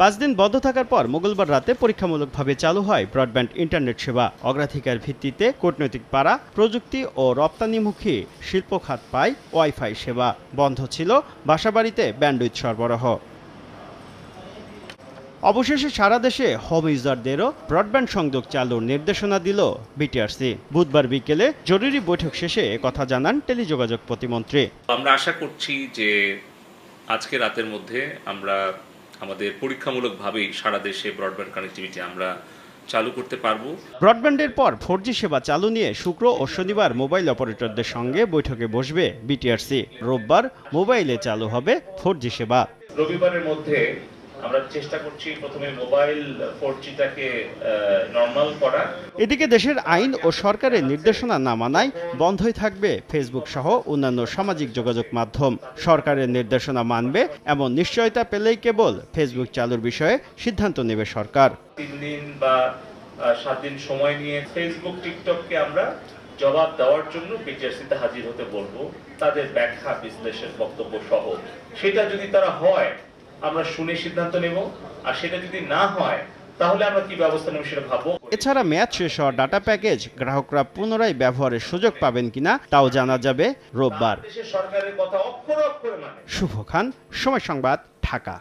5 দিন বন্ধ থাকার পর মঙ্গলবার রাতে পরীক্ষামূলকভাবে চালু হয় ব্রডব্যান্ড ইন্টারনেট সেবা। অগ্রাধিকার ভিত্তিতে কূটনৈতিক পাড়া, প্রযুক্তি ও রপ্তানিমুখী শিল্প খাত পায় ওয়াইফাই সেবা। বন্ধ ছিল বাসাবাড়িতে ব্যান্ডউইথ সরবরাহ। অবশেষে সারা দেশে হোম ইউজারদেরও ব্রডব্যান্ড সংযোগ চালুর নির্দেশনা দিল বিটিআরসি। বুধবার বিকেলে জরুরি বৈঠক শেষে একথা জানান টেলিযোগাযোগ প্রতিমন্ত্রী। আমরা আশা করছি যে আজকে রাতের মধ্যে আমরা আমাদের পরীক্ষামূলকভাবেই সারা দেশে ব্রডব্যান্ড কানেক্টিভিটি আমরা চালু করতে পারবো। ব্রডব্যান্ডের পর 4G সেবা চালু নিয়ে শুক্র ও শনিবার মোবাইল অপারেটরদের সঙ্গে বৈঠকে বসবে বিটিআরসি। রোববার মোবাইলে চালু হবে 4G সেবা। রবিবারের মধ্যে আমরা চেষ্টা করছি প্রথমে মোবাইল 4Gটাকে নরমাল করা। এদিকে দেশের আইন ও সরকারের নির্দেশনা না মানায় বন্ধই থাকবে ফেসবুক সহ অন্যান্য সামাজিক যোগাযোগ মাধ্যম। সরকারের নির্দেশনা মানবে এমন নিশ্চয়তা পেলেই কেবল ফেসবুক চালুর বিষয়ে সিদ্ধান্ত নেবে সরকার। 3 দিন বা 7 দিন সময় নিয়ে ফেসবুক, টিকটককে আমরা জবাব দেওয়ার জন্য বিটিআরসিতে হাজির হতে বলবো, তাদের ব্যাখ্যা, বিশ্লেষণ, বক্তব্য সহ। সেটা যদি তারা হয় আমরা শুনে সিদ্ধান্ত নেব, আর সেটা যদি না হয় তাহলে আমরা কি ব্যবস্থা নেব সেটা ভাববো। এছাড়া মেয়াদ শেষ হওয়া ডাটা প্যাকেজ গ্রাহকরা পুনরায় ব্যবহারের সুযোগ পাবেন কিনা তাও জানা যাবে রোববার। সরকারের কথা অক্ষরে অক্ষরে মানে। শুভ খান, সময় সংবাদ, ঢাকা।